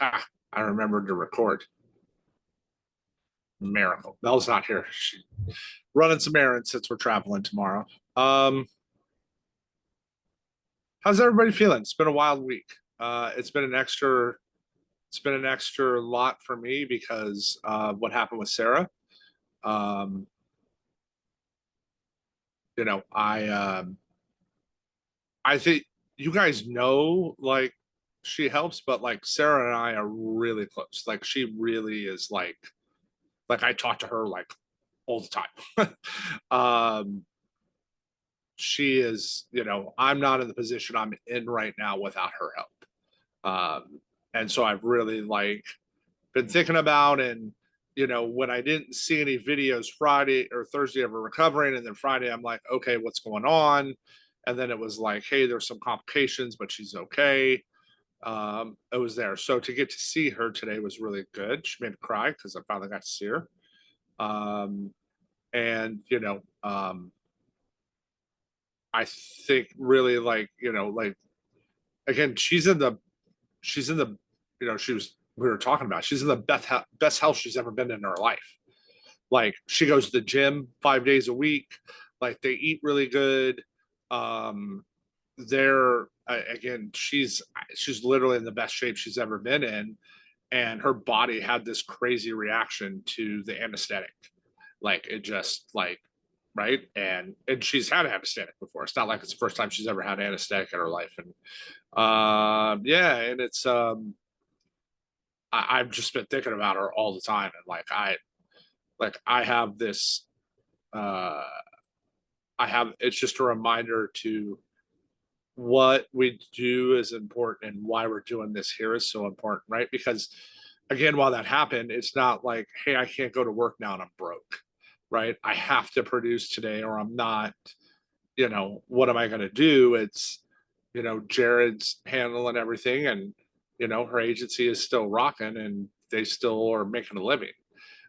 Ah, I remembered to record. Miracle. Belle's not here. She's running some errands since we're traveling tomorrow. Um, how's everybody feeling? It's been a wild week. It's been an extra lot for me because what happened with Sarah. Um, you know, I think you guys know like she helps, but like Sarah and I are really close. Like she really is like I talk to her like all the time. um she is, I'm not in the position I'm in right now without her help. And so I've really like been thinking about, and when I didn't see any videos Friday or Thursday of her recovering, and then Friday I'm like, okay, what's going on? And then it was like, hey, there's some complications, but she's okay. It was there. So to get to see her today was really good. She made me cry because I finally got to see her. And I think really like, like again, she's in the, we were talking about, she's in the best health she's ever been in her life. Like she goes to the gym 5 days a week. Like they eat really good. Um, they're again, she's literally in the best shape she's ever been in, and her body had this crazy reaction to the anesthetic. Like it just like right, and she's had anesthetic before. It's not like it's the first time she's ever had anesthetic in her life, and yeah, and it's I've just been thinking about her all the time, and I have this uh I have it's just a reminder to what we do is important and why we're doing this here is so important, right? Because again, while that happened, it's not like, hey, I can't go to work now and I'm broke, right? I have to produce today or I'm not, what am I going to do? It's, Jared's handling everything, and, her agency is still rocking and they still are making a living.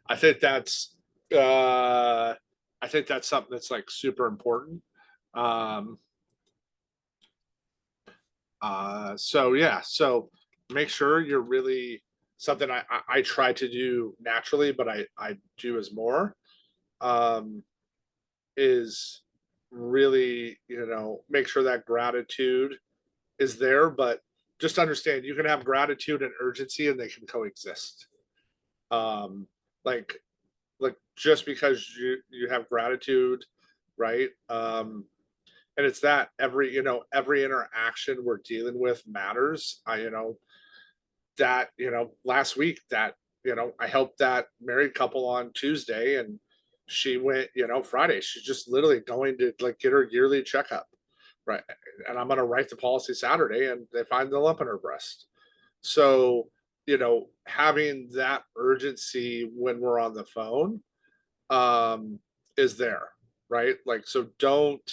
I think that's, uh, I think that's something that's like super important. Um, so yeah, so make sure you're really something I try to do naturally, but I do as more um, is really make sure that gratitude is there, but just understand you can have gratitude and urgency and they can coexist. Um, like like just because you have gratitude, right? And it's that every interaction we're dealing with matters. Last week that I helped that married couple on Tuesday, and she went Friday, she's just literally going to like get her yearly checkup, right? And I'm going to write the policy Saturday and they find the lump in her breast. So having that urgency when we're on the phone is there, right? Like so don't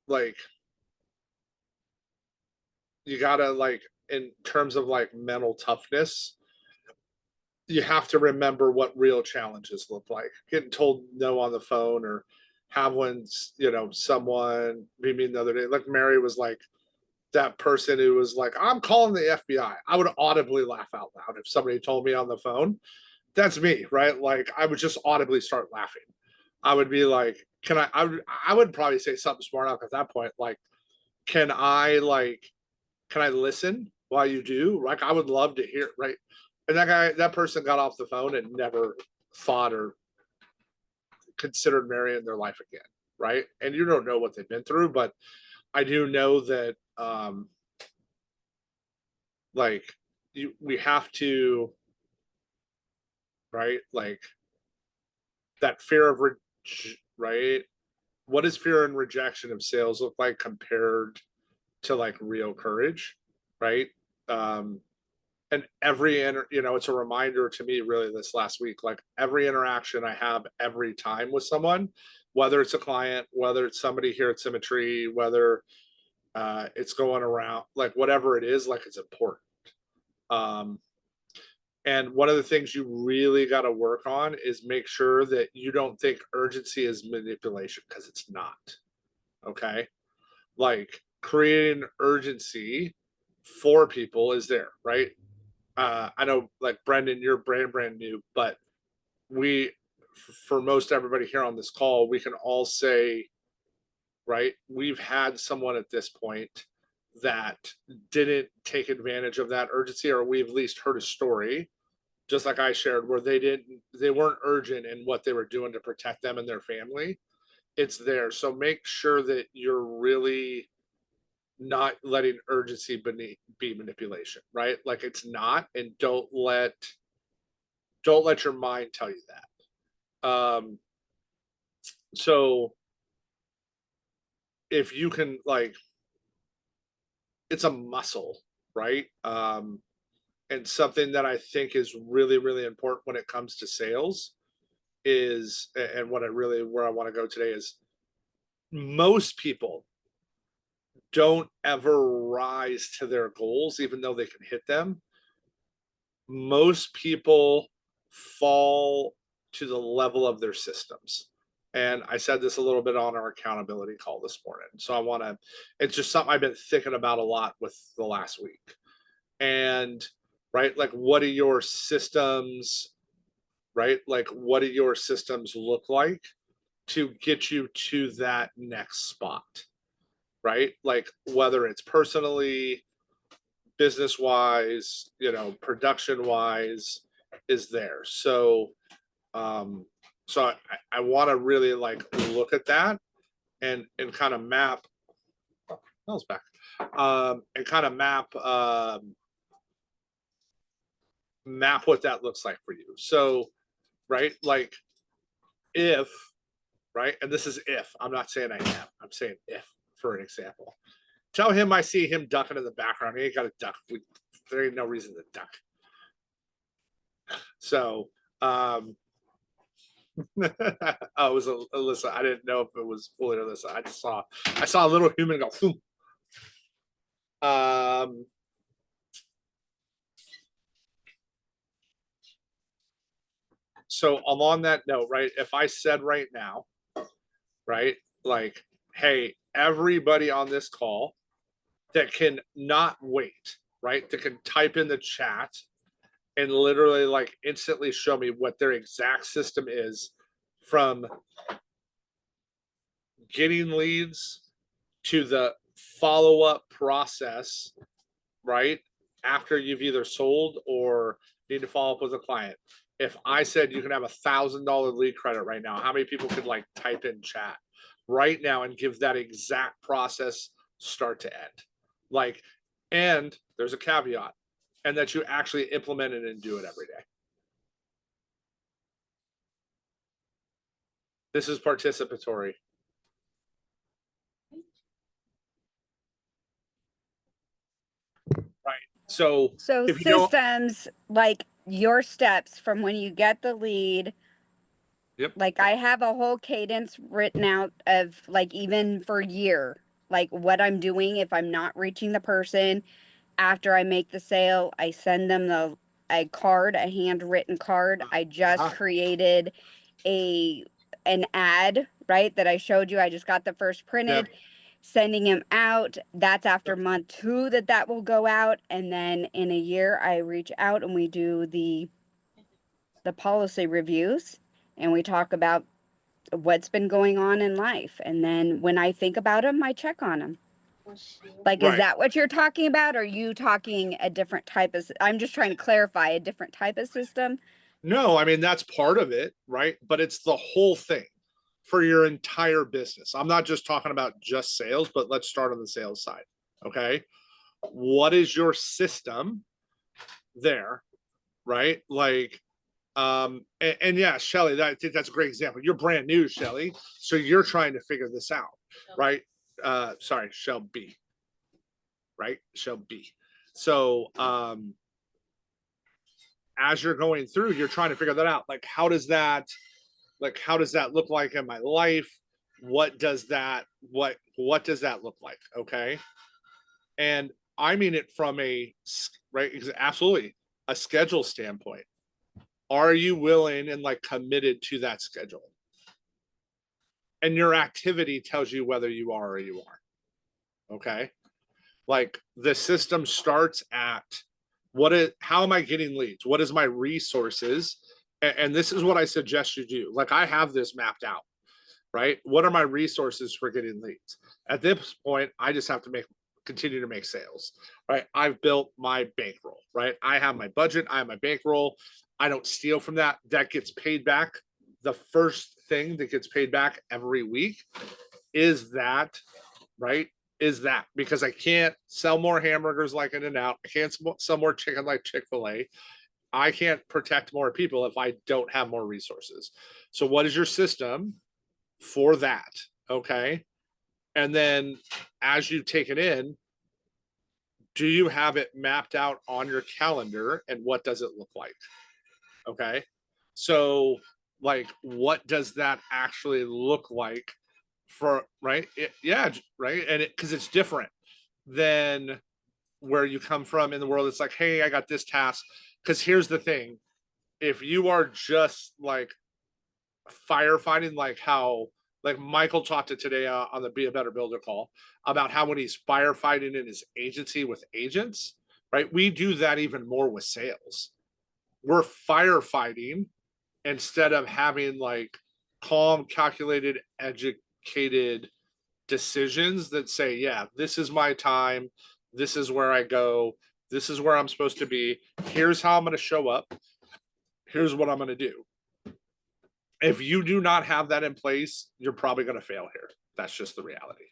like you gotta like in terms of like mental toughness, you have to remember what real challenges look like. Getting told no on the phone or having someone be mean the other day. Like Mary was like that person who was like, I'm calling the FBI. I would audibly laugh out loud if somebody told me on the phone. That's me, right? Like I would just audibly start laughing. I would be like, can I would probably say something smart enough at that point, like, can I like can I listen while you do? Like, I would love to hear, right? And that person got off the phone and never thought or considered marrying their life again, right? And you don't know what they've been through, but I do know that, like, we have to, right? Like that fear of, right? What does fear and rejection of sales look like compared to like real courage, right? Um, and it's a reminder to me really this last week, like every interaction I have every time with someone, whether it's a client, whether it's somebody here at Symmetry, whether it's going around, like whatever it is, like it's important. um, and one of the things you really got to work on is make sure that you don't think urgency is manipulation, because it's not. Okay, like creating urgency for people is there, right? I know, like Brendan, you're brand new, but we, for most everybody here on this call, we can all say, right, we've had someone at this point that didn't take advantage of that urgency, or we've at least heard a story, just like I shared, where they weren't urgent in what they were doing to protect them and their family. It's there. So make sure that you're really not letting urgency be manipulation, right? Like it's not, and don't let your mind tell you that. So if you can, like, it's a muscle, right? And something that I think is really, really important when it comes to sales is, and where I want to go today is, most people don't ever rise to their goals, even though they can hit them. Most people fall to the level of their systems. And I said this a little bit on our accountability call this morning. So it's just something I've been thinking about a lot with the last week. And, right, like, what are your systems, right? Like, what do your systems look like to get you to that next spot, right? Like, whether it's personally, business wise, production wise, is there. Um, so I want to really, like, look at that and kind of map. Oh, that was back. And kind of map what that looks like for you. So, right, like, if, right, and this is if, I'm not saying I am, I'm saying if, for an example. Tell him I see him ducking in the background. He ain't got to duck. There ain't no reason to duck. So, oh, it was Alyssa. I didn't know if it was fully Alyssa. I saw a little human go. Phoom. So along that note, right? If I said right now, right, like, hey, everybody on this call that can not wait, right, that can type in the chat and literally, like, instantly show me what their exact system is, from getting leads to the follow-up process, right, after you've either sold or need to follow up with a client. If I said you can have $1,000 lead credit right now, how many people could, like, type in chat right now and give that exact process start to end? Like, and there's a caveat, and that you actually implement it and do it every day. This is participatory. Right. So if you don't, systems, like your steps from when you get the lead. yep. Like I have a whole cadence written out of, like, even for year, like what I'm doing if I'm not reaching the person after I make the sale. I send them a card, a handwritten card. I just created an ad, right, that I showed you. I just got the first printed. Yep. Sending him out. That's after month 2 that will go out, and then in a year I reach out and we do the policy reviews, and we talk about what's been going on in life. And then when I think about them, I check on them. Like, is Right. that what you're talking about? Or are you talking a different type of, I'm just trying to clarify a different type of system. No, I mean, that's part of it, right? But it's the whole thing for your entire business. I'm not just talking about just sales, but let's start on the sales side. Okay. What is your system there? Right. Like, and yeah, Shelly, I think that's a great example. You're brand new, Shelly. So you're trying to figure this out, right? Sorry, Shelby. Right? Shelby. So, as you're going through, you're trying to figure that out. Like, how does that look like in my life? What does that look like? Okay. And I mean it from right, absolutely, a schedule standpoint. Are you willing and, like, committed to that schedule? And your activity tells you whether you are or you aren't. Okay. Like the system starts at how am I getting leads? What is my resources? And this is what I suggest you do. Like I have this mapped out, right? What are my resources for getting leads? At this point, I just have to continue to make sales, right? I've built my bankroll, right? I have my budget, I have my bankroll. I don't steal from that. That gets paid back. The first thing that gets paid back every week is that, right? Is that because I can't sell more hamburgers like In-N-Out. I can't sell more chicken like Chick-fil-A. I can't protect more people if I don't have more resources. So, what is your system for that? Okay. And then as you take it in, do you have it mapped out on your calendar and what does it look like? Okay. So, like, what does that actually look like for, right? Yeah, right. And because it's different than where you come from in the world. It's like, hey, I got this task. Because here's the thing, if you are just like firefighting, like how, like Michael talked to today on the Be a Better Builder call about how when he's firefighting in his agency with agents, right? We do that even more with sales. We're firefighting instead of having like calm, calculated, educated decisions that say, yeah, this is my time. This is where I go. This is where I'm supposed to be. Here's how I'm going to show up. Here's what I'm going to do. If you do not have that in place, you're probably going to fail here. That's just the reality.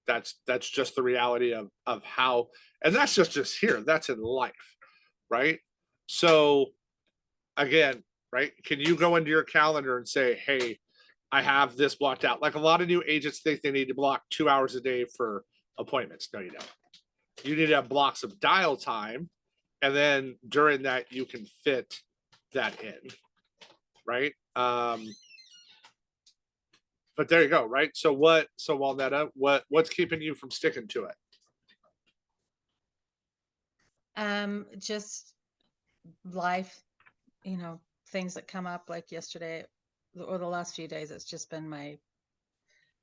That's just the reality of how, and that's just here. That's in life, right? So again, right? Can you go into your calendar and say, hey, I have this blocked out? Like a lot of new agents think they need to block 2 hours a day for appointments. No, you don't. You need to have blocks of dial time. And then during that, you can fit that in, right? But there you go, right? So Walnetta, what's keeping you from sticking to it? Just life, things that come up like yesterday or the last few days. It's just been my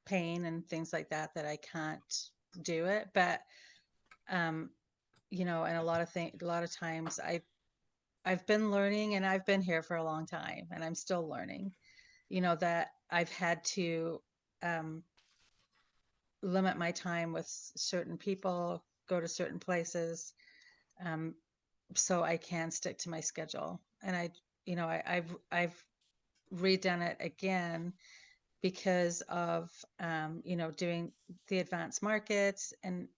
pain and things like that I can't do it. But um, and a lot of times I've been learning, and I've been here for a long time and I'm still learning, that I've had to um limit my time with certain people, go to certain places, um, so I can stick to my schedule. And I've redone it again because of doing the advanced markets and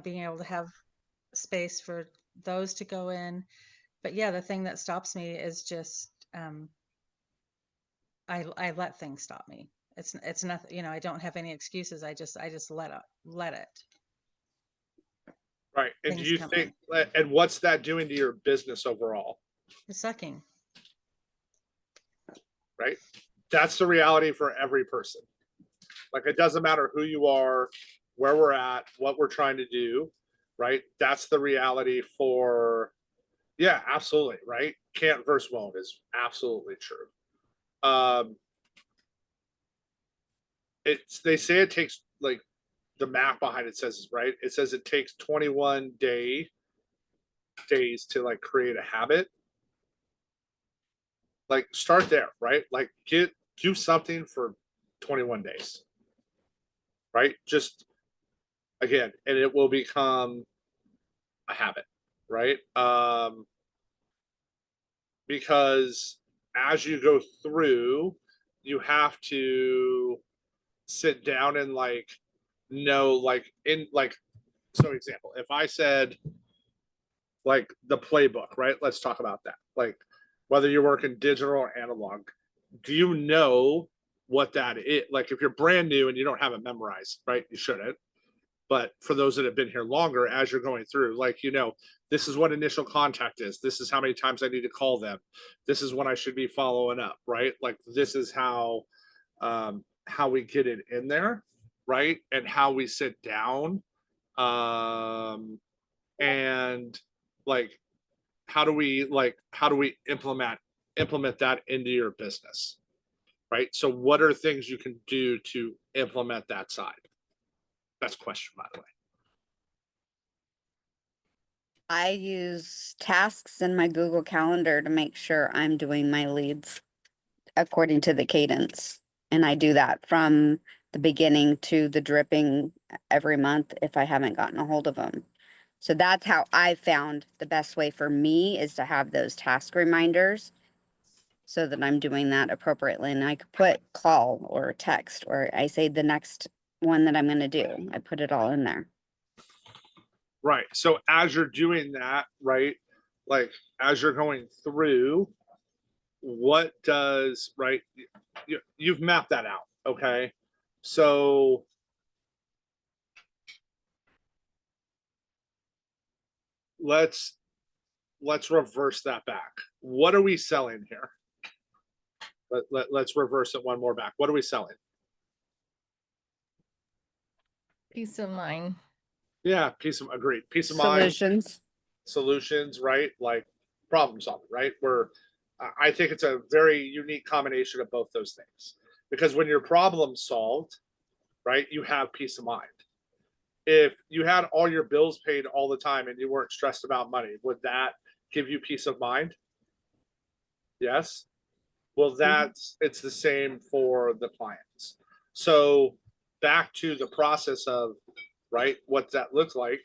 being able to have space for those to go in. But yeah, the thing that stops me is just I let things stop me. It's nothing, I don't have any excuses. I just let it. Right. And do Things you come think, in. and what's that doing to your business overall? It's sucking. Right. That's the reality for every person. Like it doesn't matter who you are, where we're at, what we're trying to do, right? That's the reality for, yeah, absolutely, right? Can't versus won't is absolutely true. It's they say it takes like the math behind it says is right. It says it takes 21 days to like create a habit. Like start there, right? Like do something for 21 days, right? Just again, and it will become a habit, right? Because as you go through, you have to sit down and like know, like in like, so example, if I said like the playbook, right? Let's talk about that. Like whether you're working digital or analog, do you know what that is? Like if you're brand new and you don't have it memorized, right? You shouldn't. But for those that have been here longer, as you're going through, like, this is what initial contact is. This is how many times I need to call them. This is when I should be following up, right? Like this is how we get it in there, right? And how we sit down. And like how do we implement that into your business, right? So what are things you can do to implement that side? That's a question, by the way. I use tasks in my Google Calendar to make sure I'm doing my leads according to the cadence. And I do that from the beginning to the dripping every month if I haven't gotten a hold of them. So that's how I found the best way for me is to have those task reminders so that I'm doing that appropriately. And I could put call or text, or I say the next one that I'm going to do. I put it all in there. Right. So as you're doing that, right, like as you're going through, what does, right, you've mapped that out. Okay. So let's reverse that back. What are we selling here? Let's reverse it one more back. What are we selling? Peace of mind. Yeah, agreed. Peace of mind, Solutions. solutions, right? Like problem solving, right? Where I think it's a very unique combination of both those things. Because when your problem solved, right, you have peace of mind. If you had all your bills paid all the time and you weren't stressed about money, would that give you peace of mind? Yes. Well, it's the same for the clients. So back to the process of, right, what that looks like.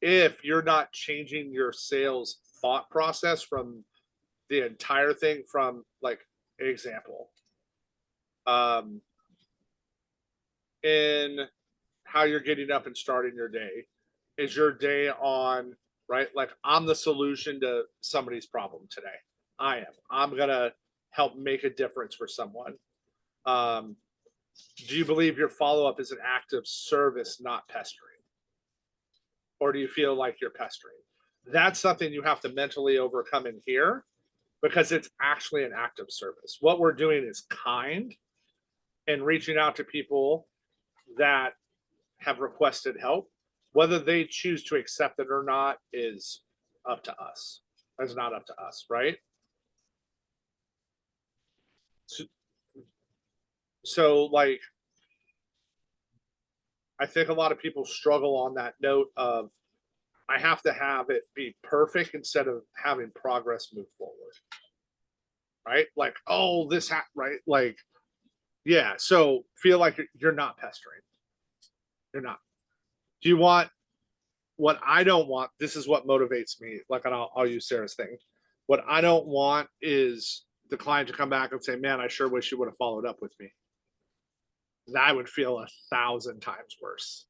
If you're not changing your sales thought process from the entire thing, from like example, in how you're getting up and starting your day, is your day on, right? Like I'm the solution to somebody's problem today. I'm gonna help make a difference for someone. Um, do you believe your follow-up is an act of service, not pestering? Or do you feel like you're pestering? That's something you have to mentally overcome in here, because it's actually an act of service. What we're doing is kind and reaching out to people that have requested help. Whether they choose to accept it or not is up to us. It's not up to us, right? So like, I think a lot of people struggle on that note of, I have to have it be perfect instead of having progress move forward. Right? Like, oh, right? Like, yeah. So feel like you're not pestering. You're not. Do you want what I don't want? This is what motivates me. Like, and I'll use Sarah's thing. What I don't want is the client to come back and say, man, I sure wish you would have followed up with me. That would feel 1,000 times worse.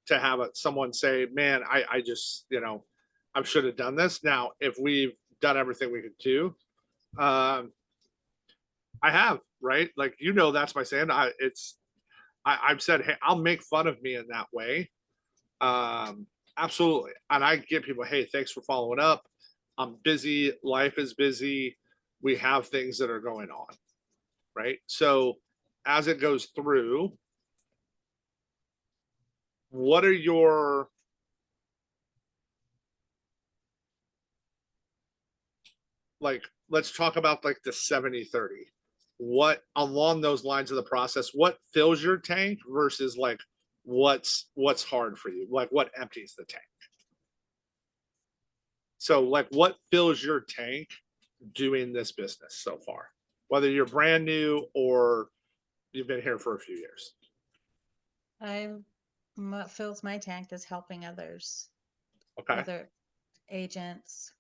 To have someone say, man, I just, I should have done this. Now, if we've done everything we could do, I have, right? Like, that's my saying. I've said, hey, I'll make fun of me in that way. Absolutely. And I get people, hey, thanks for following up. I'm busy. Life is busy. We have things that are going on. Right. So as it goes through, what are your, like, let's talk about like the 70-30. What along those lines of the process, what fills your tank versus like what's hard for you? Like what empties the tank? So like what fills your tank doing this business so far? Whether you're brand new or you've been here for a few years. What fills my tank is helping others. Okay. Other agents,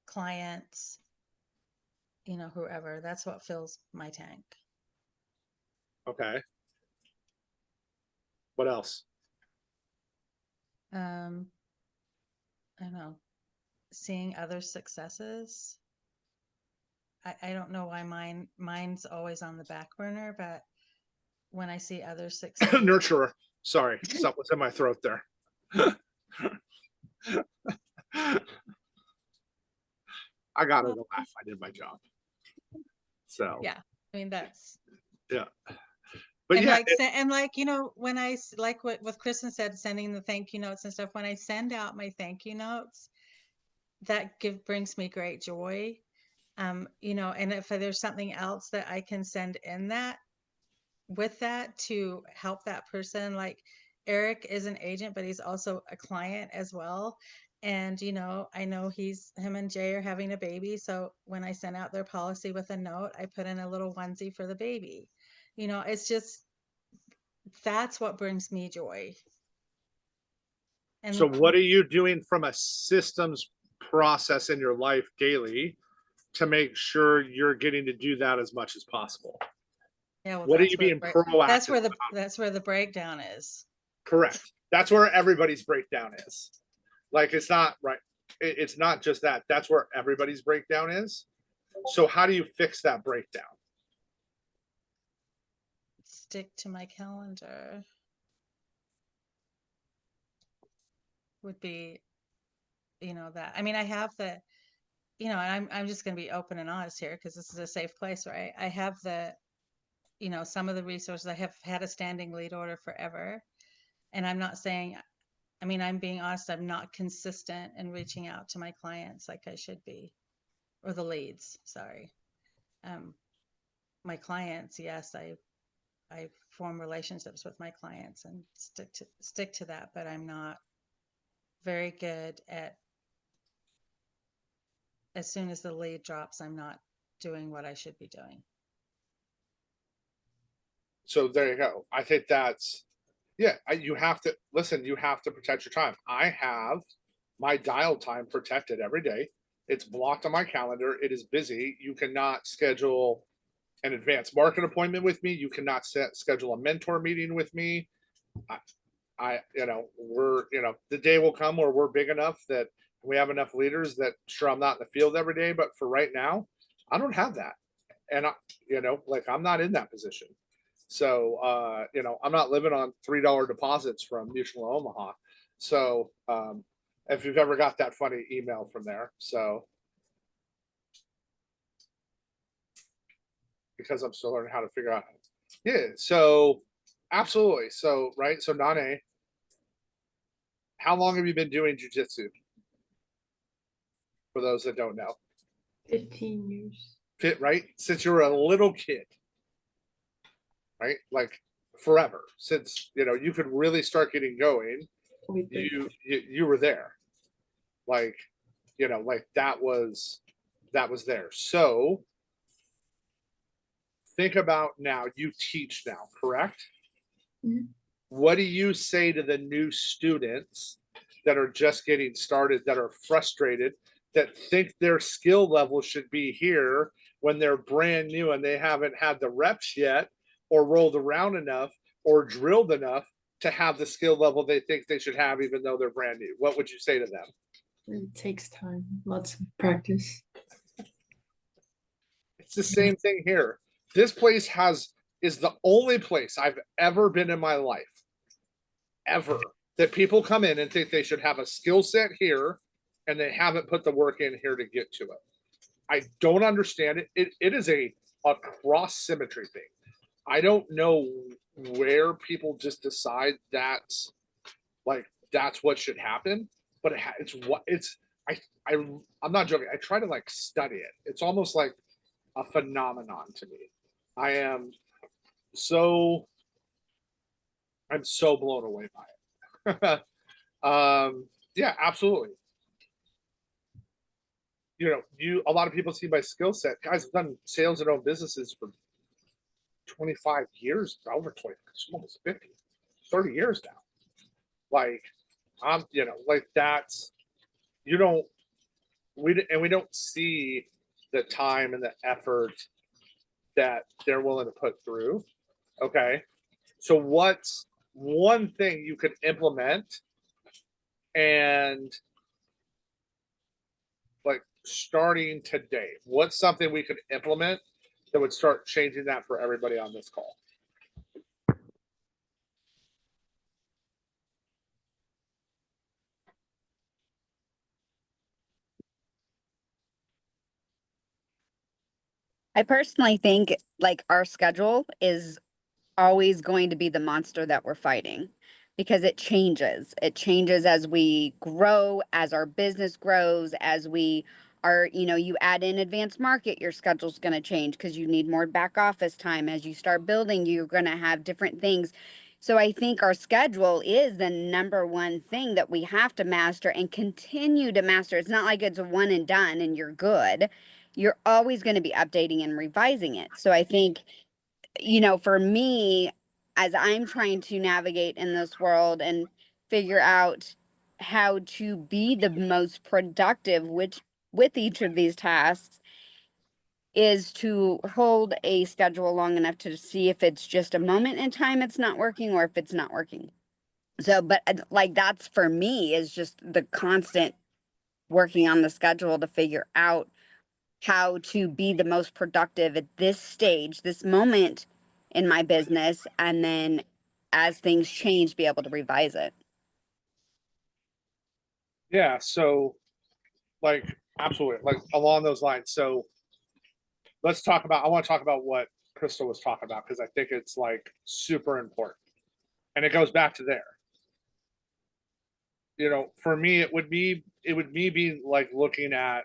clients, whoever. That's what fills my tank. Okay. What else? I don't know. Seeing other successes. I don't know why mine's always on the back burner, but when I see other success. Nurturer. Sorry, something's in my throat there. I got it to laugh. I did my job. So yeah, I mean that's yeah. But and yeah, when I like what Kristen said, sending the thank you notes and stuff. When I send out my thank you notes, that brings me great joy. And if there's something else that I can send in that with that to help that person, like Eric is an agent, but he's also a client as well. And, you know, I know him and Jay are having a baby. So when I sent out their policy with a note, I put in a little onesie for the baby. You know, it's just, that's what brings me joy. And So what are you doing from a systems process in your life daily to make sure you're getting to do that as much as possible? yeah, well, What are you being proactive? that's where the breakdown is. Correct. That's where everybody's breakdown is. Like, it's not right. It's not just that. That's where everybody's breakdown is. So how do you fix that breakdown? Stick to my calendar would be, you know, that. I mean, I have the, you know, and I'm just going to be open and honest here because this is a safe place, right? I have the, you know, some of the resources. I have had a standing lead order forever. And I'm not saying, I mean, I'm being honest, I'm not consistent in reaching out to my clients like I should be, or the leads, sorry. My clients, yes, I form relationships with my clients and stick to that, but I'm not very good at, as soon as the lead drops, I'm not doing what I should be doing. So there you go. I think that's, yeah, you have to listen, you have to protect your time. I have my dial time protected every day. It's blocked on my calendar. It is busy. You cannot schedule an advanced market appointment with me. You cannot schedule a mentor meeting with me. You know, the day will come where we're big enough that we have enough leaders that sure, I'm not in the field every day, but for right now, I don't have that. And like, I'm not in that position. So, I'm not living on $3 deposits from Mutual Omaha. So, if you've ever got that funny email from there, so because I'm still learning how to figure out. Yeah. So, absolutely. So, right. So, Nane, how long have you been doing jujitsu? For those that don't know, 15 years. Right? Since you were a little kid, right? Like forever. Since you could really start getting going, you were there. Like, like that was there. So think about now. You teach now, correct? Mhm. What do you say to the new students that are just getting started, that are frustrated, that think their skill level should be here when they're brand new and they haven't had the reps yet, or rolled around enough, or drilled enough to have the skill level they think they should have, even though they're brand new? What would you say to them? It takes time, lots of practice. It's the same thing here. This place is the only place I've ever been in my life, ever, that people come in and think they should have a skill set here and they haven't put the work in here to get to it. I don't understand it. It is a cross symmetry thing. I don't know where people just decide that's what should happen, but I'm not joking. I try to study it. It's almost like a phenomenon to me. I'm so blown away by it. Yeah, absolutely. A lot of people see my skill set. Guys, I've done sales and own businesses for 25 years, over 20, almost 50, 30 years now. Like, that's, we don't see the time and the effort that they're willing to put through. Okay. So what's one thing you could implement and starting today? What's something we could implement that would start changing that for everybody on this call? I personally think our schedule is always going to be the monster that we're fighting because it changes. It changes as we grow, as our business grows, as we are, you add in advanced market, your schedule's going to change because you need more back office time. As you start building, you're going to have different things. So I think our schedule is the number one thing that we have to master and continue to master. It's not like it's a one and done and you're good. You're always going to be updating and revising it. So I think, for me, as I'm trying to navigate in this world and figure out how to be the most productive with each of these tasks, is to hold a schedule long enough to see if it's just a moment in time it's not working or if it's not working. So, but like that's for me is just the constant working on the schedule to figure out how to be the most productive at this stage, this moment in my business, and then as things change, be able to revise it. Yeah. So, like, absolutely, like along those lines. So, I want to talk about what Crystal was talking about because I think it's like super important. And it goes back to there. For me, it would be like looking at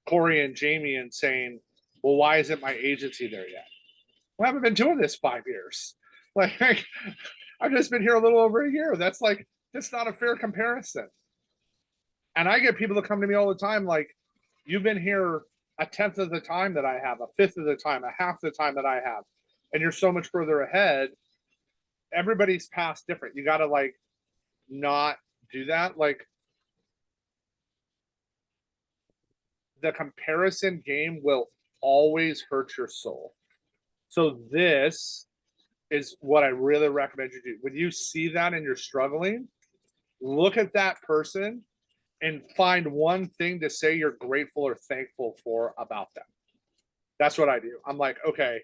Corey and Jamie and saying, well, why isn't my agency there yet? Well, I haven't been doing this 5 years. Like, I've just been here a little over a year. That's not a fair comparison. And I get people that come to me all the time, like, you've been here a tenth of the time that I have, a fifth of the time, a half the time that I have, and you're so much further ahead. Everybody's past different. You got to like not do that. Like, the comparison game will always hurt your soul. So this is what I really recommend you do. When you see that and you're struggling, look at that person and find one thing to say you're grateful or thankful for about them. That's what I do. I'm like, okay,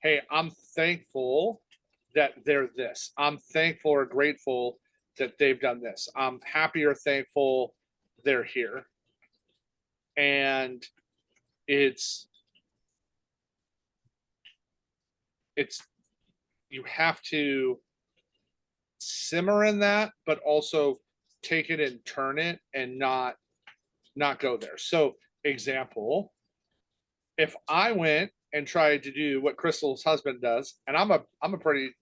hey, I'm thankful that they're this. I'm thankful or grateful that they've done this. I'm happy or thankful they're here. And it's you have to simmer in that, but also take it and turn it and not go there. So, example, if I went and tried to do what Crystal's husband does, and I'm a pretty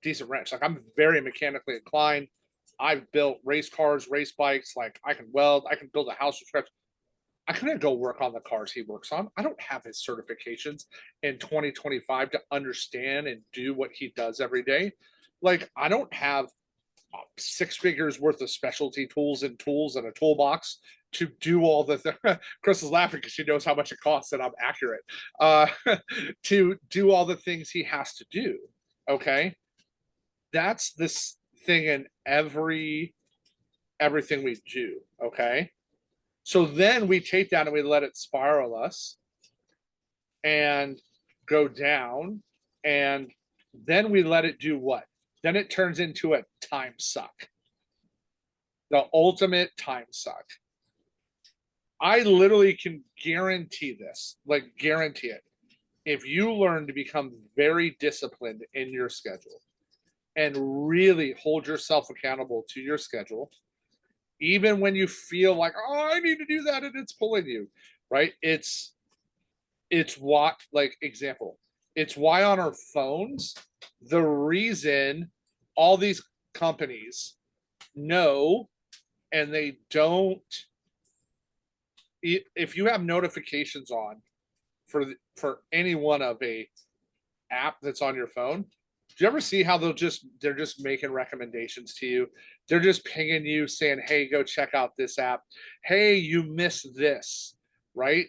decent wrench. Like, I'm very mechanically inclined. I've built race cars, race bikes. Like, I can weld, I can build a house from scratch. I couldn't go work on the cars he works on. I don't have his certifications in 2025 to understand and do what he does every day. Like, I don't have 6 figures worth of specialty tools and a toolbox to do all the Chris is laughing because she knows how much it costs and I'm accurate. To do all the things he has to do. Okay. That's this thing in everything we do. Okay. So then we take that and we let it spiral us and go down. And then we let it do what? Then it turns into a time suck. The ultimate time suck. I literally can guarantee this, like guarantee it. If you learn to become very disciplined in your schedule and really hold yourself accountable to your schedule, even when you feel like, oh, I need to do that and it's pulling you, right? It's what, like, example, it's why on our phones, the reason all these companies know and they don't, if you have notifications on for any one of a app that's on your phone, do you ever see how they're just making recommendations to you? They're just pinging you saying, hey, go check out this app. Hey, you missed this, right?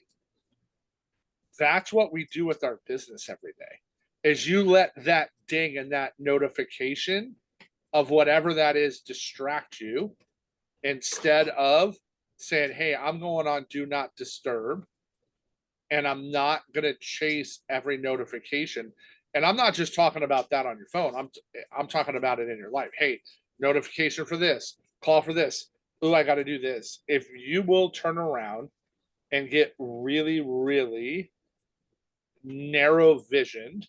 That's what we do with our business every day, is you let that ding and that notification of whatever that is distract you instead of saying, hey, I'm going on do not disturb and I'm not going to chase every notification. And I'm not just talking about that on your phone. I'm talking about it in your life. Hey, notification for this, call for this. Oh, I got to do this. If you will turn around and get really, really narrow visioned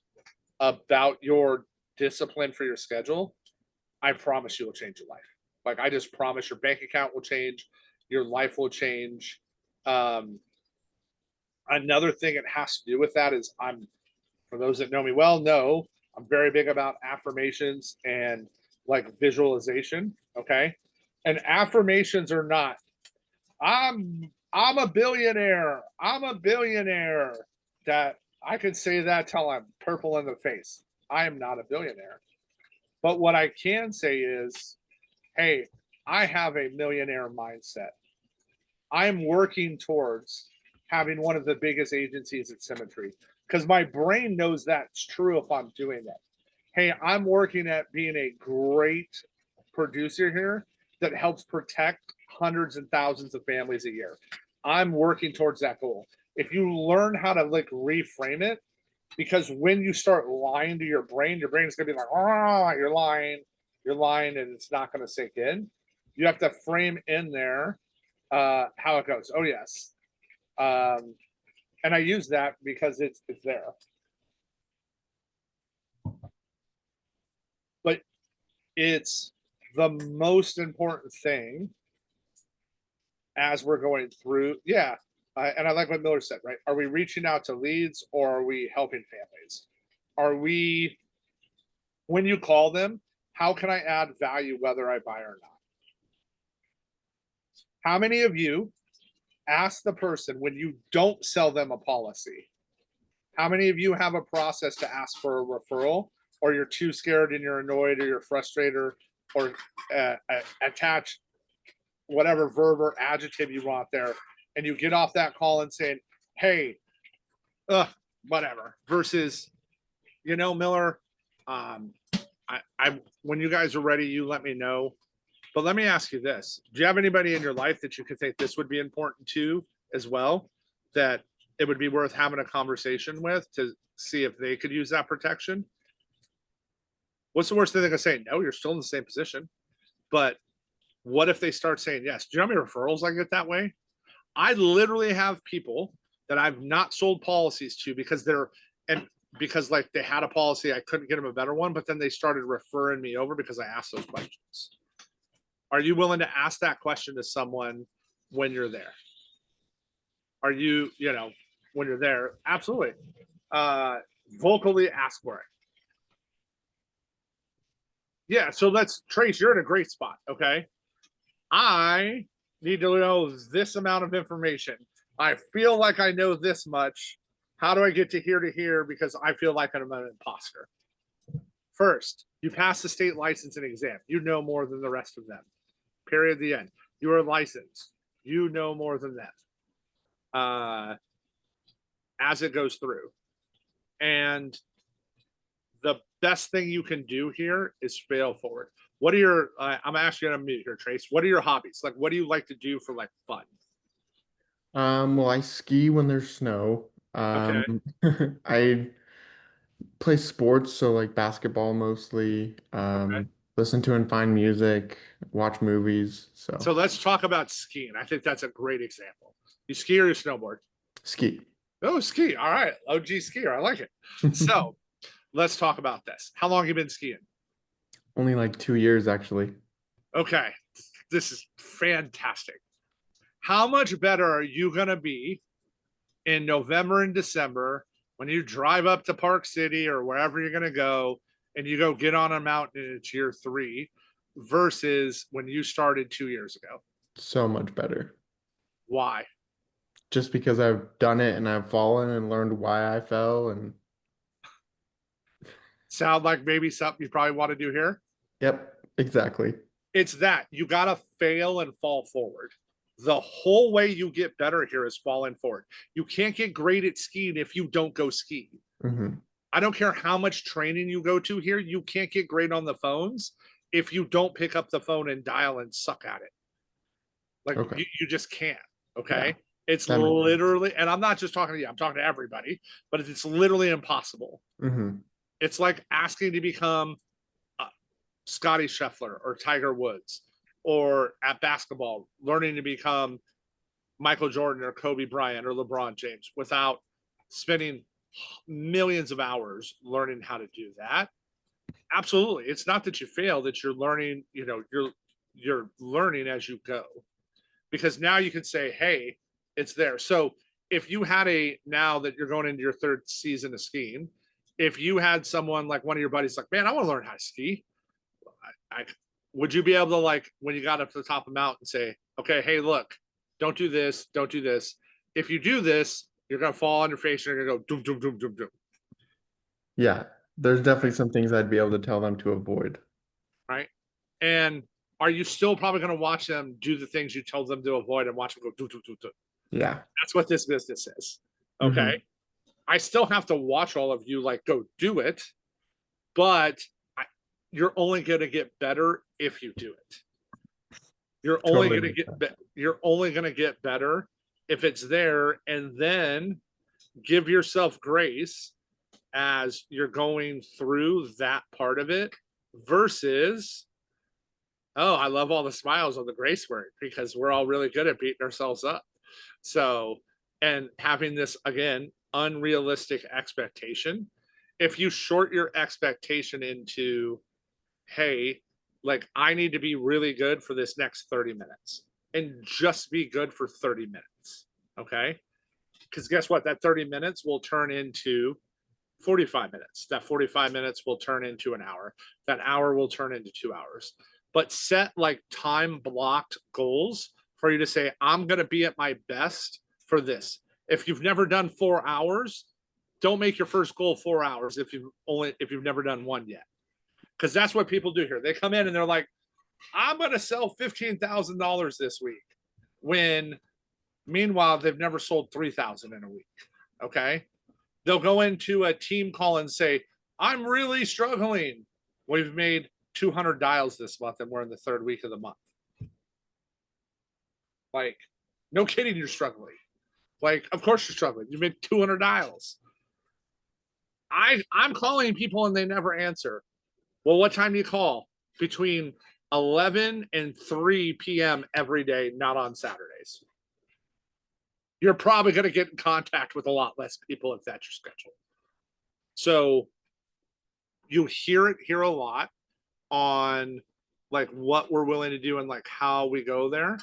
about your discipline for your schedule, I promise you will change your life. Like, I just promise your bank account will change, your life will change. Another thing it has to do with that is, for those that know me well, know I'm very big about affirmations and like visualization. Okay. And affirmations are not, I'm a billionaire. I'm a billionaire. That I could say that till I'm purple in the face. I am not a billionaire. But what I can say is, hey, I have a millionaire mindset. I'm working towards having one of the biggest agencies at Symmetry because my brain knows that's true if I'm doing that. Hey, I'm working at being a great producer here that helps protect hundreds and thousands of families a year. I'm working towards that goal. If you learn how to like reframe it, because when you start lying to your brain is gonna be like, oh, you're lying, and it's not gonna sink in. You have to frame in there how it goes. Oh yes, and I use that because it's there. But it's the most important thing as we're going through. Yeah, and I like what Miller said. Right? Are we reaching out to leads or are we helping families? Are we, when you call them, how can I add value whether I buy or not? How many of you ask the person when you don't sell them a policy? How many of you have a process to ask for a referral, or you're too scared and you're annoyed or you're frustrated or attach whatever verb or adjective you want there, and you get off that call and saying, hey, whatever, versus, Miller, I when you guys are ready, you let me know. But let me ask you this. Do you have anybody in your life that you could think this would be important to as well, that it would be worth having a conversation with to see if they could use that protection? What's the worst thing they can say? No, you're still in the same position. But what if they start saying yes? Do you know how many referrals I get that way? I literally have people that I've not sold policies to because like they had a policy, I couldn't get them a better one, but then they started referring me over because I asked those questions. Are you willing to ask that question to someone when you're there? Are you, when you're there? Absolutely. Vocally ask for it. Yeah, so Trace, you're in a great spot. Okay. I need to know this amount of information. I feel like I know this much. How do I get to here because I feel like I'm an imposter? First, you pass the state licensing exam. You know more than the rest of them. Period. The end. You are licensed. You know more than them. As it goes through. And the best thing you can do here is fail forward. What are your, I'm asking you to mute here, Trace. What are your hobbies? Like, what do you like to do for like fun? Well, I ski when there's snow. Okay. I play sports, so like basketball mostly. Okay. Listen to and find music, watch movies. So let's talk about skiing. I think that's a great example. You ski or you snowboard? Ski. Oh, ski. All right. OG skier. I like it. So let's talk about this. How long have you been skiing? Only like 2 years, actually. Okay. This is fantastic. How much better are you going to be in November and December when you drive up to Park City or wherever you're going to go and you go get on a mountain and it's year 3 versus when you started 2 years ago? So much better. Why? Just because I've done it and I've fallen and learned why I fell and Sound like maybe something you probably want to do here? yep, exactly. It's that you got to fail and fall forward. The whole way you get better here is falling forward. You can't get great at skiing if you don't go ski. I don't care how much training you go to here. You can't get great on the phones if you don't pick up the phone and dial and suck at it. Like Okay. you just can't. Okay. Yeah, It's that makes sense. literally, and I'm not just talking to you, I'm talking to everybody, but it's literally impossible. It's like asking to become Scotty Scheffler or Tiger Woods, or at basketball, learning to become Michael Jordan or Kobe Bryant or LeBron James without spending millions of hours learning how to do that. Absolutely. It's not that you fail, that you're learning, you're learning as you go. Because now you can say, hey, it's there. So if you had now that you're going into your 3rd season of skiing, if you had someone like one of your buddies like, man, I want to learn how to ski. I would you be able to, like, when you got up to the top of the mountain, say, okay, hey, look, don't do this, don't do this. If you do this, you're gonna fall on your face and you're gonna go doom doom doom doom doom. Yeah, there's definitely some things I'd be able to tell them to avoid. Right? And are you still probably gonna watch them do the things you told them to avoid and watch them go doom doom doom doom? Yeah. That's what this business is. Okay. I still have to watch all of you like go do it, but you're only going to get better if you do it. You're only Totally going to makes get you're only going to get better if it's there, and then give yourself grace as you're going through that part of it versus, oh, I love all the smiles on the grace word because we're all really good at beating ourselves up. So, and having this again unrealistic expectation, if you short your expectation into, hey, like I need to be really good for this next 30 minutes and just be good for 30 minutes. Okay. Because guess what? That 30 minutes will turn into 45 minutes. That 45 minutes will turn into an hour. That hour will turn into 2 hours. But set like time blocked goals for you to say, I'm going to be at my best for this. If you've never done 4 hours, don't make your first goal 4 hours if you've never done one yet. Because that's what people do here. They come in and they're like, I'm going to sell $15,000 this week. When meanwhile, they've never sold 3,000 in a week. Okay. They'll go into a team call and say, I'm really struggling. We've made 200 dials this month and we're in the third week of the month. Like, no kidding, you're struggling. Like, of course you're struggling. You made 200 dials. I'm calling people and they never answer. Well, what time do you call? Between 11 and 3 p.m. every day, not on Saturdays. You're probably going to get in contact with a lot less people if that's your schedule. So you hear it here a lot on like what we're willing to do and like how we go there.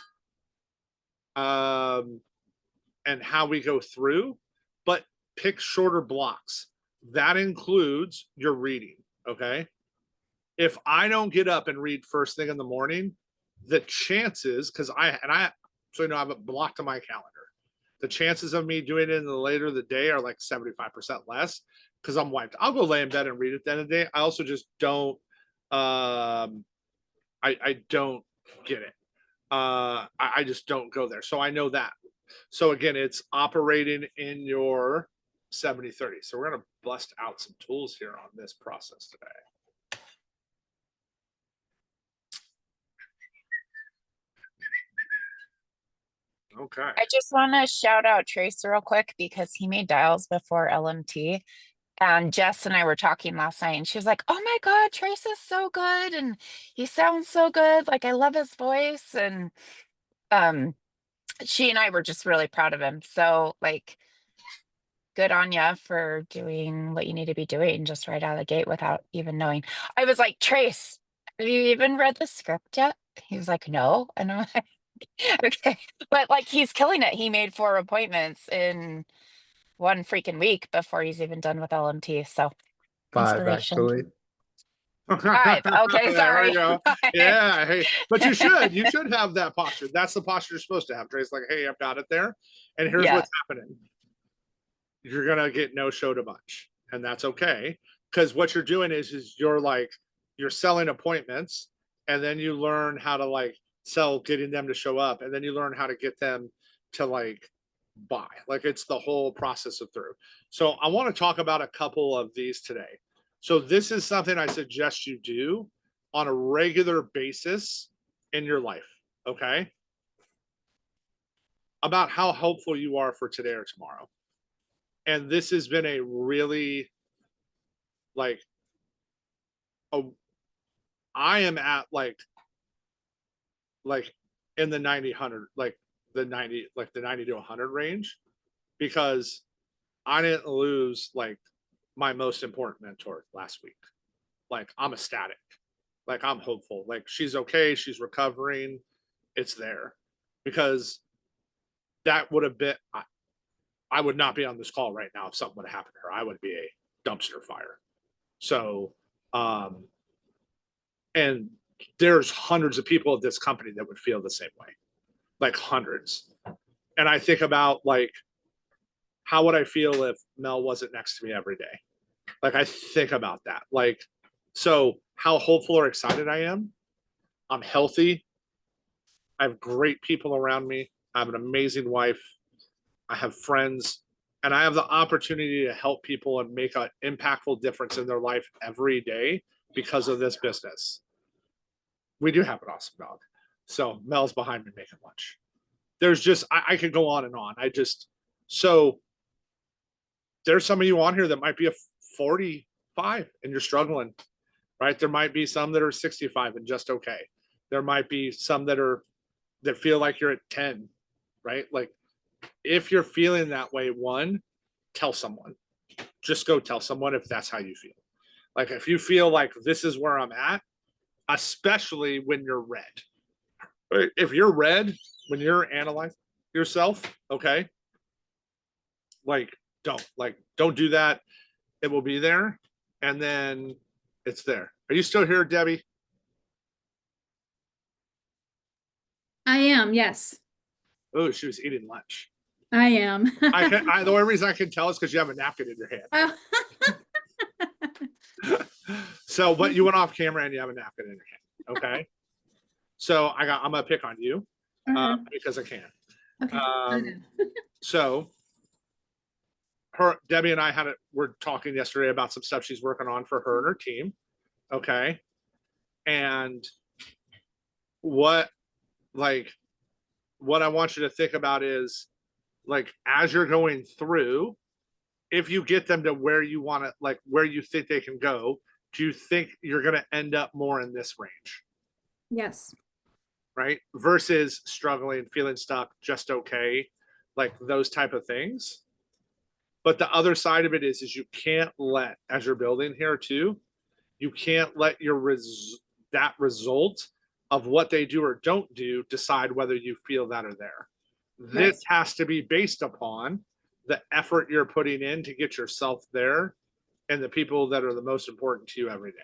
And how we go through, but pick shorter blocks. That includes your reading. Okay. If I don't get up and read first thing in the morning, the chances, because I have it blocked on my calendar. The chances of me doing it in the later of the day are like 75% less because I'm wiped. I'll go lay in bed and read at the end of the day. I also just don't, I don't get it. I just don't go there. So I know that. So again, it's operating in your 70-30. So we're going to bust out some tools here on this process today. Okay. I just want to shout out Trace real quick because he made dials before LMT. And Jess and I were talking last night and she was like, oh my God, Trace is so good. And he sounds so good. Like, I love his voice. And she and I were just really proud of him. So like, good on you for doing what you need to be doing just right out of the gate without even knowing. I was like, Trace, have you even read the script yet? He was like, no. And I'm like, okay. But like, he's killing it. He made 4 appointments in one freaking week before he's even done with LMT. So 5 inspiration. actually. 5. Okay, There sorry. we go. Yeah. Hey, but you should have that posture. That's the posture you're supposed to have. Trace, like, hey, I've got it there. And here's Yeah. what's happening. You're going to get no showed a bunch. And that's okay. Because what you're doing is you're selling appointments and then you learn how to like sell getting them to show up. And then you learn how to get them to like buy. Like it's the whole process of through. So I want to talk about a couple of these today. So this is something I suggest you do on a regular basis in your life. Okay. About how helpful you are for today or tomorrow. And this has been a really like, I am at like in the 90-100, like the 90 to 100 range, because I didn't lose like my most important mentor last week. Like I'm ecstatic. Like I'm hopeful. Like she's okay. She's recovering. It's there. Because that would have been, I would not be on this call right now if something would have happened to her. I would be dumpster fire. So, and there's hundreds of people at this company that would feel the same way, like hundreds. And I think about like, how would I feel if Mel wasn't next to me every day? Like, I think about that. Like, so how hopeful or excited I am. I'm healthy. I have great people around me. I have an amazing wife. I have friends, and I have the opportunity to help people and make an impactful difference in their life every day because of this business. We do have an awesome dog. So Mel's behind me making lunch. There's just, I could go on and on. So there's some of you on here that might be a 45 and you're struggling, right? There might be some that are 65 and just okay. There might be some that feel like you're at 10, right? Like, if you're feeling that way, one, tell someone. Just go tell someone if that's how you feel. Like, if you feel like this is where I'm at, especially when you're red. Right? If you're red, when you're analyzing yourself, okay, don't do that. It will be there, and then it's there. Are you still here, Debbie? I am, yes, Oh, she was eating lunch. I am. The only reason I can tell is because you have a napkin in your hand. Oh. So, but you went off camera and you have a napkin in your hand. Okay. So I'm gonna pick on you because I can. Okay. So Debbie and I we're talking yesterday about some stuff she's working on for her and her team. Okay. And what I want you to think about is, like, as you're going through, if you get them to where you want to, like, where you think they can go, do you think you're going to end up more in this range? Yes. Right? Versus struggling, feeling stuck, just okay, like those type of things. But the other side of it is you can't let, as you're building here too, you can't let that result of what they do or don't do decide whether you feel that or there. This has to be based upon the effort you're putting in to get yourself there and the people that are the most important to you every day.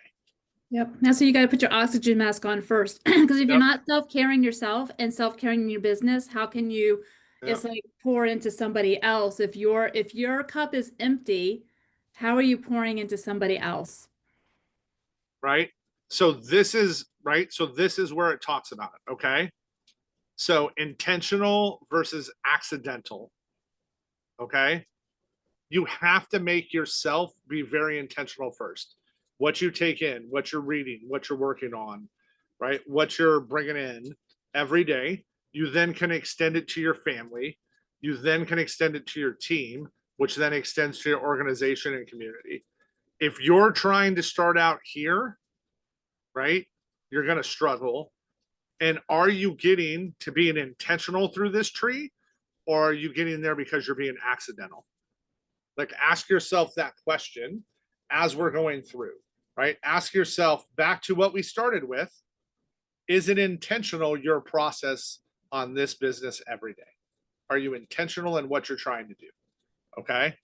Yep. That's so you got to put your oxygen mask on first. Because if you're not self-caring yourself and self-caring in your business, how can you, it's like pour into somebody else. If your cup is empty, how are you pouring into somebody else? Right. So this is right. So this is where it talks about it. Okay. So intentional versus accidental. Okay. You have to make yourself be very intentional first. What you take in, what you're reading, what you're working on, right? What you're bringing in every day. You then can extend it to your family. You then can extend it to your team, which then extends to your organization and community. If you're trying to start out here, right, you're going to struggle. And are you getting to being intentional through this tree, or are you getting there because you're being accidental? Like, ask yourself that question as we're going through, right? Ask yourself, back to what we started with, is it intentional, your process on this business every day? Are you intentional in what you're trying to do? Okay.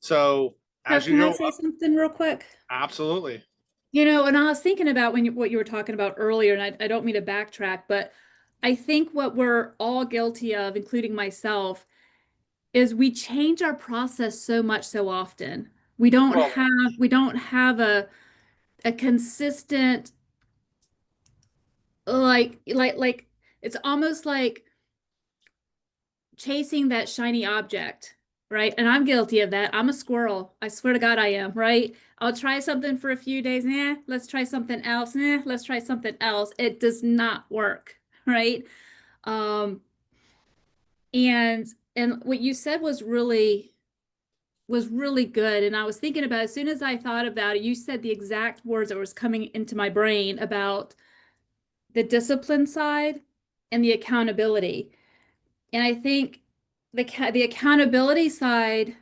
So as you go, can I say something real quick? Absolutely. You know, and I was thinking about what you were talking about earlier, and I don't mean to backtrack, but I think what we're all guilty of, including myself, is we change our process so much so often. We don't have a consistent, like it's almost like chasing that shiny object, right? And I'm guilty of that. I'm a squirrel. I swear to God I am, right? I'll try something for a few days. Nah, let's try something else. Nah, let's try something else. It does not work, right? Um, and what you said was really good. And I was thinking about, as soon as I thought about it, you said the exact words that was coming into my brain about the discipline side and the accountability. And I think the accountability side,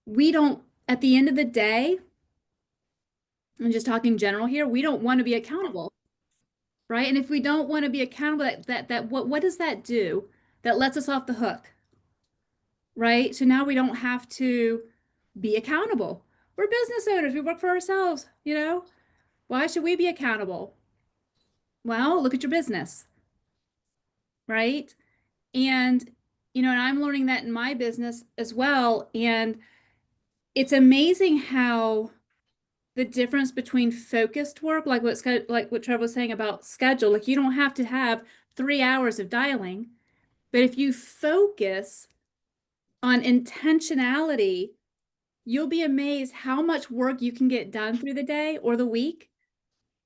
we don't, at the end of the day, I'm just talking general here, we don't want to be accountable, right? And if we don't want to be accountable, what does that do? That lets us off the hook, right? So now we don't have to be accountable. We're business owners. We work for ourselves, you know? Why should we be accountable? Well, look at your business, right? And, and I'm learning that in my business as well. And it's amazing how the difference between focused work, like what Trevor was saying about schedule, like you don't have to have 3 hours of dialing, but if you focus on intentionality, you'll be amazed how much work you can get done through the day or the week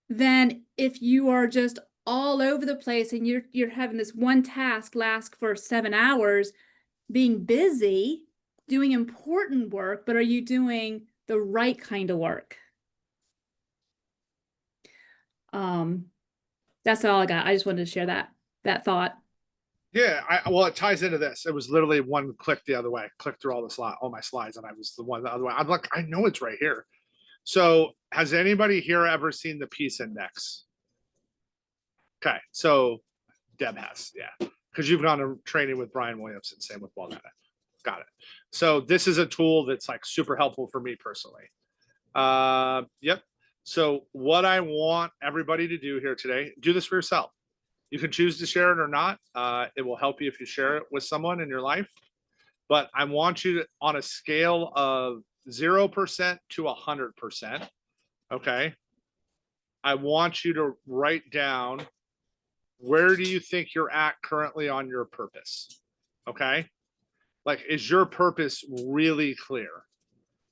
than if you are just all over the place and you're having this one task last for 7 hours, being busy, doing important work, but are you doing the right kind of work? That's all I got. I just wanted to share that thought. Yeah, well, it ties into this. It was literally one click the other way. Click through all my slides, and I was the one the other way. I'm like, I know it's right here. So, has anybody here ever seen the peace index? Okay, so Deb has, yeah, because you've gone to training with Brian Williamson. Same with Walnut. Got it. So this is a tool that's like super helpful for me personally. Yep. So what I want everybody to do here today, do this for yourself. You can choose to share it or not. It will help you if you share it with someone in your life. But I want you to, on a scale of 0% to 100%, okay, I want you to write down, where do you think you're at currently on your purpose? Okay. Like, is your purpose really clear?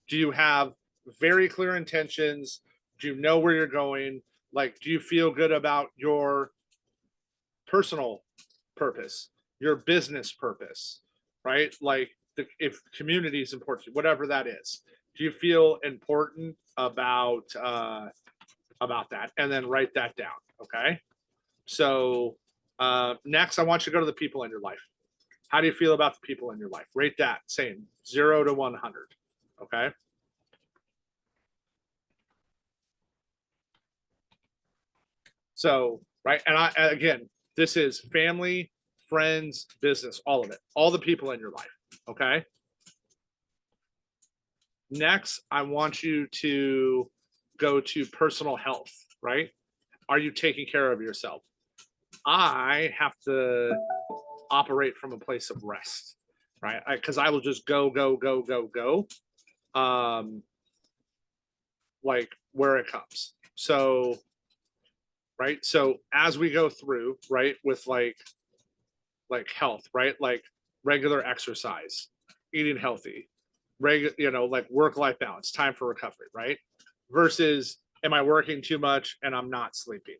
Do you have very clear intentions? Do you know where you're going? Like, do you feel good about your personal purpose, your business purpose, right? Like, if community is important, whatever that is, do you feel important about that? And then write that down. Okay. So next, I want you to go to the people in your life. How do you feel about the people in your life? Rate that, same, 0 to 100. Okay. So, right. And again, this is family, friends, business, all of it, all the people in your life. Okay. Next, I want you to go to personal health, right? Are you taking care of yourself? I have to operate from a place of rest, right? Because I will just go, like where it comes. So, right. So as we go through, right, with like health, right, like regular exercise, eating healthy, like work-life balance, time for recovery, right? Versus, am I working too much and I'm not sleeping?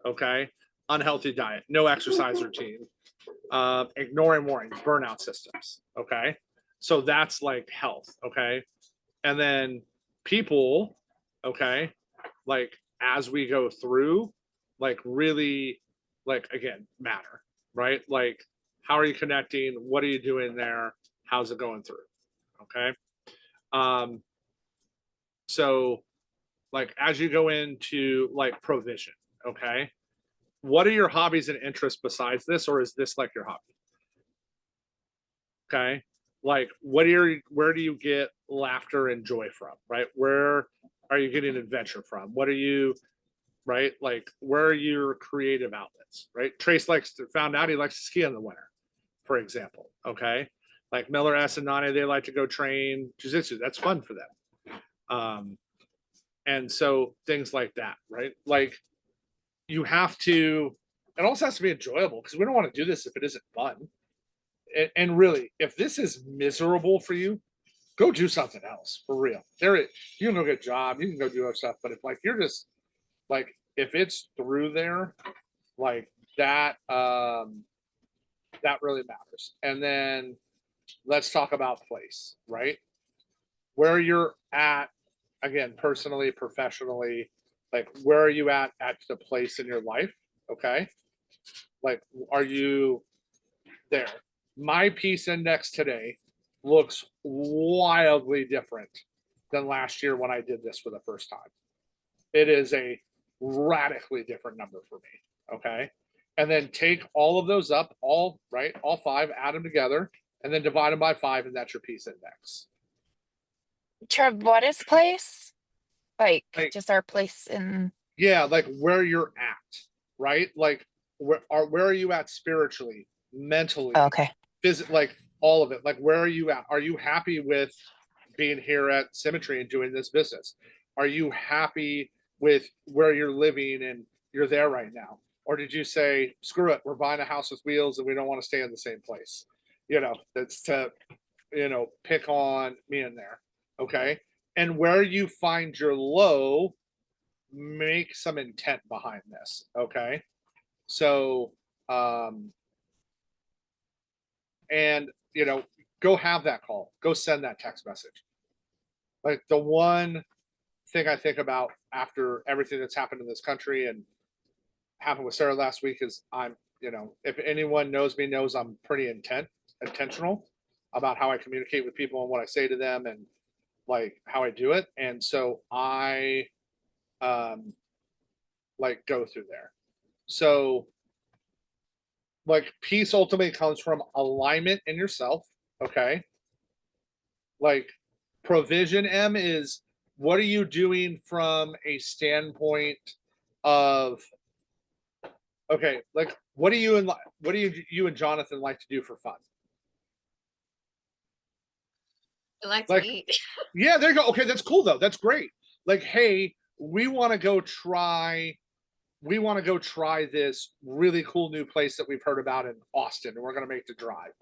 Okay. Unhealthy diet, no exercise routine, ignoring warnings, burnout systems. Okay. So that's like health. Okay. And then people, okay, like as we go through, like really, like again, matter, right? Like, how are you connecting? What are you doing there? How's it going through? Okay. So like as you go into like provision, okay, what are your hobbies and interests besides this, or is this like your hobby? Okay. Like where do you get laughter and joy from, right? Where are you getting adventure from? What are you, right? Like where are your creative outlets, right? Trace found out he likes to ski in the winter, for example. Okay. Like Miller S and Nane, they like to go train jiu-jitsu. That's fun for them. And so things like that, right? Like you have to, it also has to be enjoyable, because we don't want to do this if it isn't fun. And really, if this is miserable for you, go do something else for real. You can go get a job, you can go do other stuff. But if like you're just like, if it's through there, like that, that really matters. And then let's talk about place, right? Where you're at, again, personally, professionally, like where are you at the place in your life? Okay. Like, are you there? My peace index today looks wildly different than last year when I did this for the first time. It is a radically different number for me. Okay. And then take all of those up, all 5, add them together, and then divide them by 5, and that's your peace index. Trev, what is place? Like, Like- just our place in. Yeah, like where you're at, right? Like where are you at spiritually, mentally, Oh, okay. like all of it. Like where are you at? Are you happy with being here at Symmetry and doing this business? Are you happy with where you're living and you're there right now? Or did you say, screw it, we're buying a house with wheels and we don't want to stay in the same place? You know, that's to, pick on me in there. Okay. And where you find your low, make some intent behind this. Okay. So, and, go have that call, go send that text message. Like the one thing I think about after everything that's happened in this country and happened with Sarah last week is if anyone knows me, knows I'm pretty intentional about how I communicate with people and what I say to them and like how I do it. And so I like go through there. So like peace ultimately comes from alignment in yourself. Okay. Like provision M is what are you doing from a standpoint of okay, like what do you and Jonathan like to do for fun? I like Like- to eat. Yeah, there you go. Okay, that's cool though. That's great. Like, hey, we want to go try this really cool new place that we've heard about in Austin and we're going to make the drive.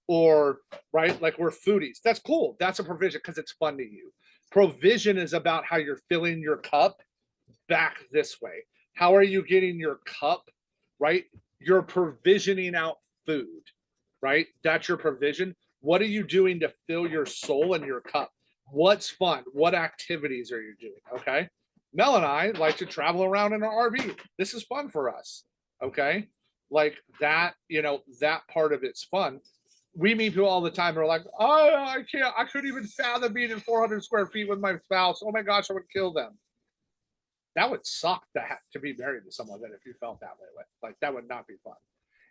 Or, right, like we're foodies. That's cool. That's a provision because it's fun to you. Provision is about how you're filling your cup back this way. How are you getting your cup, right? You're provisioning out food, right? That's your provision. What are you doing to fill your soul and your cup? What's fun? What activities are you doing? Okay. Mel and I like to travel around in our RV. This is fun for us. Okay. Like that, that part of it's fun. We meet people all the time who are like, oh, I can't, I couldn't even fathom being in 400 square feet with my spouse. Oh my gosh, I would kill them. That would suck to be married to someone that if you felt that way with. Like that would not be fun.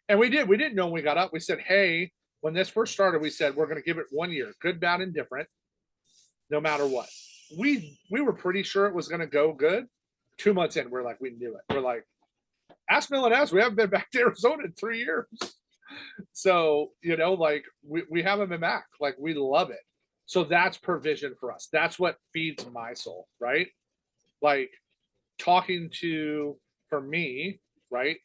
And we didn't know when we got up. We said, hey, when this first started, we said, we're going to give it 1 year, good, bad, and different, no matter what. We were pretty sure it was going to go good. 2 months in, we're like, we knew it. We're like, ask Mill and ask. We haven't been back to Arizona in 3 years. So, like we haven't been back. Like we love it. So that's provision for us. That's what feeds my soul, right? Like talking to, for me, right?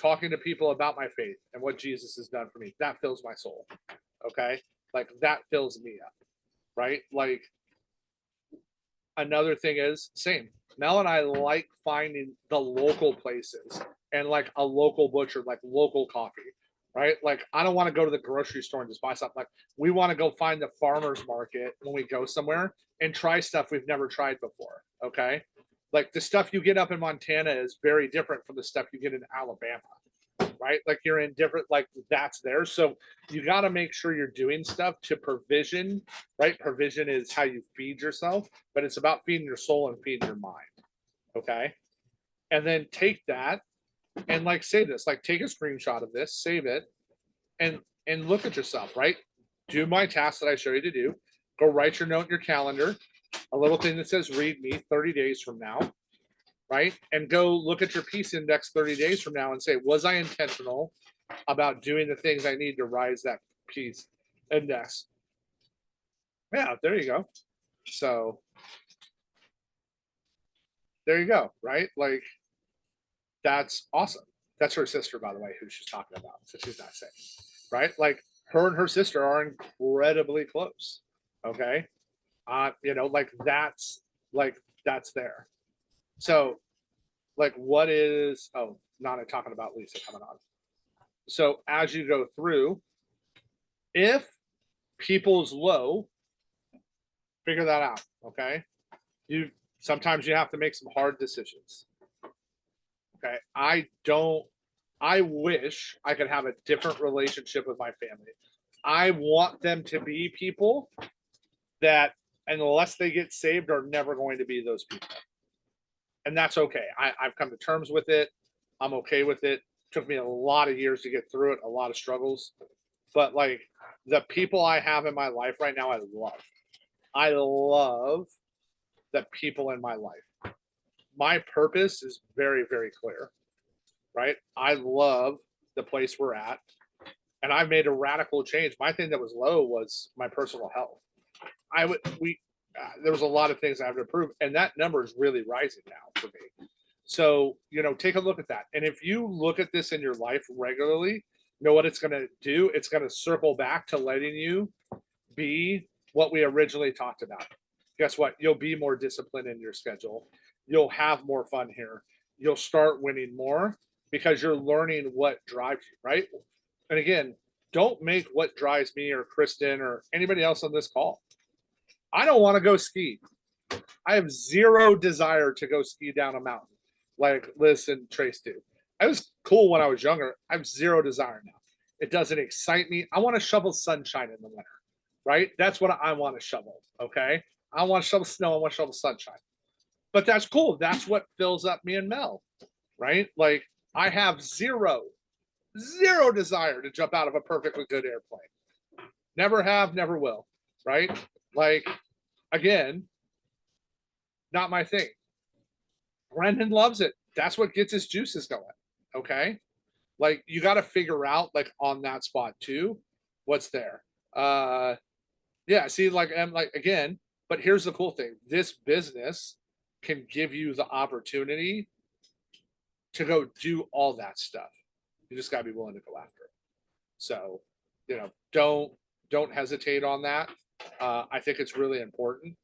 Talking to people about my faith and what Jesus has done for me. That fills my soul. Okay. Like that fills me up. Right. Like another thing is same. Mel and I like finding the local places and like a local butcher, like local coffee. Right. Like I don't want to go to the grocery store and just buy something. Like we want to go find the farmer's market when we go somewhere and try stuff we've never tried before. Okay. Like the stuff you get up in Montana is very different from the stuff you get in Alabama, right? Like you're in different, like that's there. So you got to make sure you're doing stuff to provision, right? Provision is how you feed yourself, but it's about feeding your soul and feeding your mind. Okay. And then take that and like say this, like take a screenshot of this, save it and look at yourself, right? Do my task that I show you to do. Go write your note in your calendar. A little thing that says read me 30 days from now, right? And go look at your peace index 30 days from now and say, was I intentional about doing the things I need to rise that peace index? Yeah, there you go. So there you go, right? Like that's awesome. That's her sister, by the way, who she's talking about. So she's not saying, right? Like her and her sister are incredibly close. Okay. Like that's there. So like what is not talking about Lisa coming on. So as you go through, if people's low, figure that out. Okay. Sometimes you have to make some hard decisions. Okay. I wish I could have a different relationship with my family. I want them to be people that unless they get saved are never going to be those people. And that's okay. I've come to terms with it. I'm okay with it. Took me a lot of years to get through it, a lot of struggles. But like the people I have in my life right now, I love. I love the people in my life. My purpose is very, very clear, right? I love the place we're at, and I've made a radical change. My thing that was low was my personal health. There was a lot of things I have to improve, and that number is really rising now for me. So, take a look at that. And if you look at this in your life regularly, you know what it's going to do? It's going to circle back to letting you be what we originally talked about. Guess what? You'll be more disciplined in your schedule. You'll have more fun here. You'll start winning more because you're learning what drives you, right? And again, don't make what drives me or Kristen or anybody else on this call. I don't want to go ski. I have zero desire to go ski down a mountain like Liz and Trace do. I was cool when I was younger. I have zero desire now. It doesn't excite me. I want to shovel sunshine in the winter, right? That's what I want to shovel. Okay. I want to shovel snow. I want to shovel sunshine. But that's cool. That's what fills up me and Mel, right? Like I have zero desire to jump out of a perfectly good airplane. Never have, never will, right? Like, again, not my thing. Brendan loves it. That's what gets his juices going. Okay. Like you got to figure out like on that spot too, what's there. Yeah, see, again, but here's the cool thing. This business can give you the opportunity to go do all that stuff. You just gotta be willing to go after it. So, don't hesitate on that. I think it's really important.